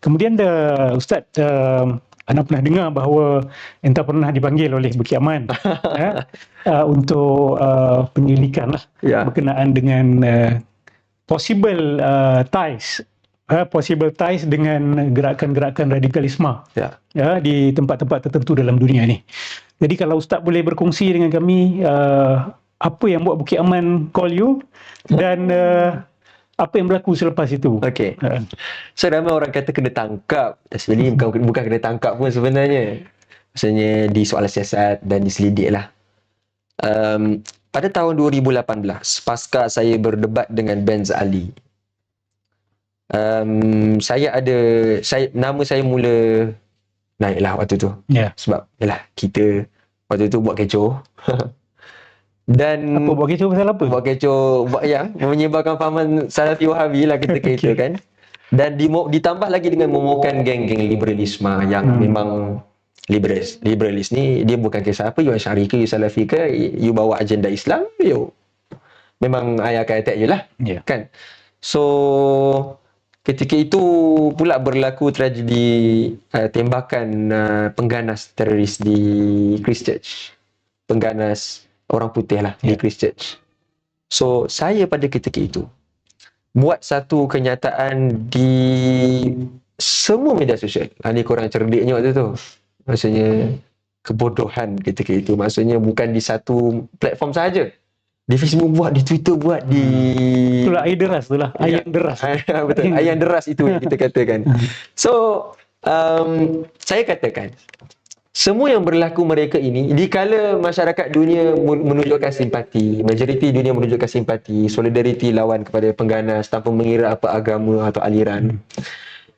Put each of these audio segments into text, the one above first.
Kemudian Ustaz, anda pernah dengar bahawa anda pernah dipanggil oleh Bukit Aman untuk penyelidikan lah berkenaan dengan possible ties dengan gerakan-gerakan radikalisme di tempat-tempat tertentu dalam dunia ni. Jadi kalau Ustaz boleh berkongsi dengan kami apa yang buat Bukit Aman call you dan apa yang berlaku selepas itu. Okey. So ramai orang kata kena tangkap. Sebenarnya bukan kena tangkap pun sebenarnya. Maksudnya di soal siasat dan diselidik lah. Pada tahun 2018, pasca saya berdebat dengan Benz Ali, nama saya mula naiklah waktu tu. Sebab yalah, kita waktu tu buat kecoh. Dan apa buat kecoh pasal apa? Buat kecoh, menyebarkan fahaman Salafi Wahabi lah ketika itu kan. Dan ditambah lagi dengan memuakan geng-geng liberalisme yang memang liberalis ni dia bukan kisah apa, you Asy'ari ke, you Salafi ke, you bawa agenda Islam, you memang I akan attack je lah, kan. So ketika itu pula berlaku tragedi tembakan pengganas teroris di Christchurch. Pengganas orang putih lah di Christchurch. So saya pada ketika itu buat satu kenyataan di semua media sosial. Ini korang cerdiknya waktu tu. Maksudnya kebodohan ketika itu. Maksudnya bukan di satu platform sahaja. Di Facebook buat, di Twitter buat, di... Itulah air deras, itulah ayam deras. Betul, ayam deras itu yang kita katakan. So, saya katakan, semua yang berlaku mereka ini, dikala masyarakat dunia menunjukkan simpati, majoriti dunia menunjukkan simpati, solidariti lawan kepada pengganas tanpa mengira apa agama atau aliran,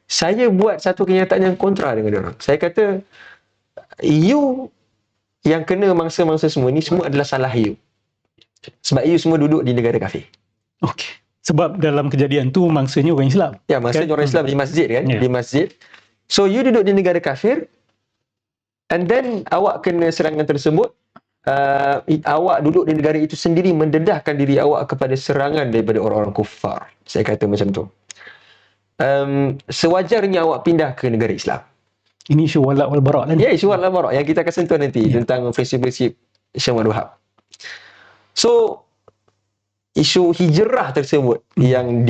saya buat satu kenyataan yang kontra dengan orang. Saya kata, you yang kena mangsa-mangsa semua ni, semua adalah salah you. Sebab you semua duduk di negara kafir. Okey. Sebab dalam kejadian tu mangsanya orang Islam. Ya, mangsanya orang Islam di masjid kan? Di masjid. So, you duduk di negara kafir, and then awak kena serangan tersebut, awak duduk di negara itu sendiri mendedahkan diri awak kepada serangan daripada orang-orang kufar. Saya kata macam tu. Sewajarnya awak pindah ke negara Islam. Ini isu wala' wal bara' kan? Ya, isu wala' wal bara' yang kita akan sentuh nanti tentang prinsip-prinsip Syekh Muhammad Wahab. So, isu hijrah tersebut yang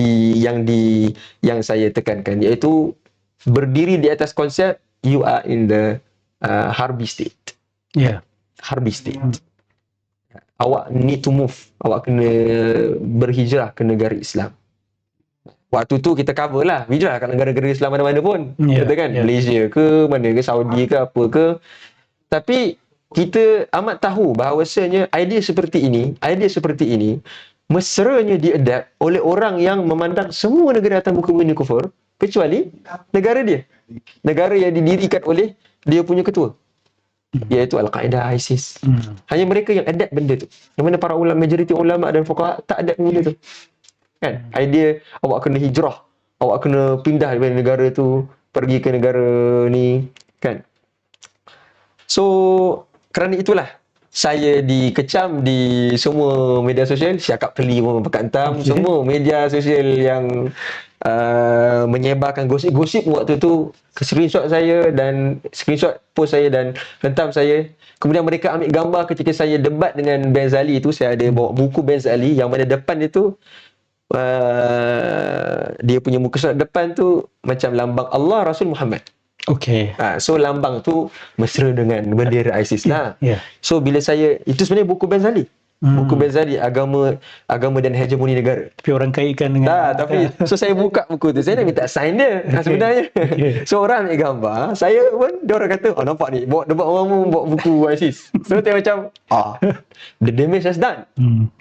saya tekankan, iaitu berdiri di atas konsep you are in the Harbi state. Harbi state. Awak need to move. Awak kena berhijrah ke negara Islam. Waktu tu kita cover lah hijrah kat negara-negara Islam mana-mana pun. Katakan Malaysia ke, mana ke, Saudi ke, apa ke. Tapi kita amat tahu bahawasanya idea seperti ini mesranya diadapt oleh orang yang memandang semua negara atas muka bumi kufur kecuali negara dia. Negara yang didirikan oleh dia punya ketua, iaitu Al-Qaeda, ISIS. Hanya mereka yang adapt benda tu. Yang mana para ulama, majoriti ulama dan fuqaha tak adapt benda tu. Kan? Idea awak kena hijrah, awak kena pindah dari negara tu pergi ke negara ni, kan? So kerana itulah saya dikecam di semua media sosial. Syakap Keli pun Pekan Tam, semua media sosial yang menyebarkan gosip-gosip waktu tu, screenshot saya dan screenshot post saya dan hentam saya. Kemudian mereka ambil gambar ketika saya debat dengan Benz Ali tu. Saya ada bawa buku Benz Ali yang mana depan dia tu dia punya muka surat depan tu macam lambang Allah, Rasul Muhammad. So lambang tu mesra dengan bendera ISIS lah. So bila saya, itu sebenarnya buku Benz Ali. Buku Benz Ali, agama dan hegemoni negara. Tapi orang kaitkan dengan tapi so saya buka buku tu, saya nak minta sign dia sebenarnya. So orang ambil gambar, saya pun dia orang kata, oh nampak ni bawa debat orang pun bawa buku ISIS. So saya macam the damage has done.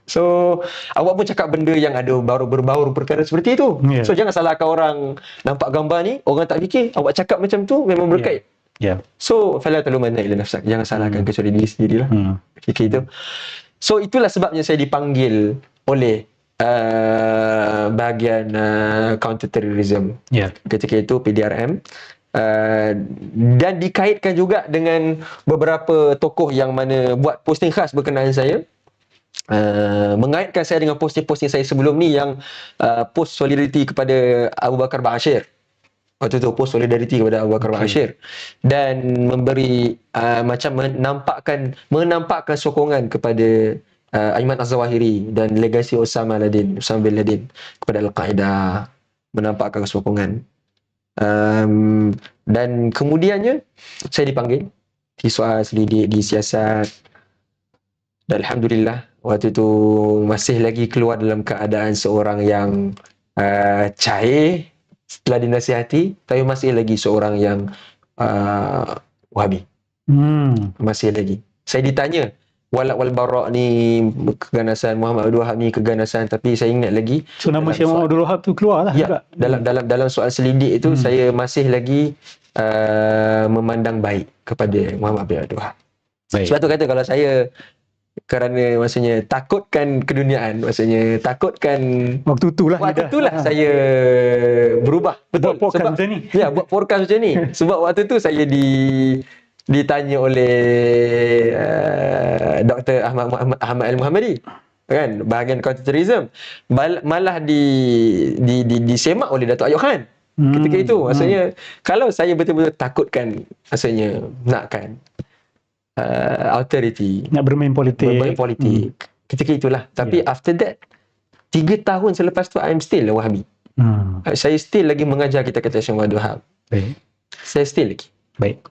So awak pun cakap benda yang ada baru perkara seperti itu. So jangan salahkan orang nampak gambar ni, orang tak fikir awak cakap macam tu memang berkait. So fala talumanna illa nafsak, jangan salahkan kecuali diri sendirilah. Fikir itu. So itulah sebabnya saya dipanggil oleh bahagian counter-terrorism ketika itu, PDRM, dan dikaitkan juga dengan beberapa tokoh yang mana buat posting khas berkenaan saya, mengaitkan saya dengan posting-posting saya sebelum ni yang post solidariti kepada Abu Bakar Ba'asyir. waktu itu post solidariti kepada Abu Bakar Bashir dan memberi macam menampakkan sokongan kepada Ayman Az-Zawahiri dan legasi Osama bin Laden kepada Al-Qaeda, menampakkan sokongan. Dan kemudiannya saya dipanggil di soal selidik di siasat, dan alhamdulillah waktu itu masih lagi keluar dalam keadaan seorang yang cair setelah dinasihati, tapi masih lagi seorang yang Wahabi. Masih lagi. Saya ditanya, Walak wal Bara' ni keganasan, Muhammad Abdul Wahab ni keganasan, tapi saya ingat lagi. So nama Syekh Muhammad Abdul Wahab tu keluar lah ya, juga. Dalam soal selidik itu saya masih lagi memandang baik kepada Muhammad Abdul Wahab. Sebab tu kata kalau saya kerana maksudnya takutkan keduniaan, maksudnya takutkan waktu itulah saya berubah. Betul, buat podcast macam ni. Ya, buat podcast macam ni. Sebab waktu tu saya ditanya oleh Dr. Ahmad Al-Muhammadi, kan, bahagian counterterrorism, malah disemak oleh Datuk Ayub Khan ketika itu. Maksudnya kalau saya betul-betul takutkan, maksudnya nakkan authority, nak bermain politik. Ketika itulah. Tapi after that, 3 tahun selepas tu, I'm still a Wahabi. Saya still lagi mengajar kita kata Syekh Muhammad Wahab. Baik. Saya still lagi. Baik.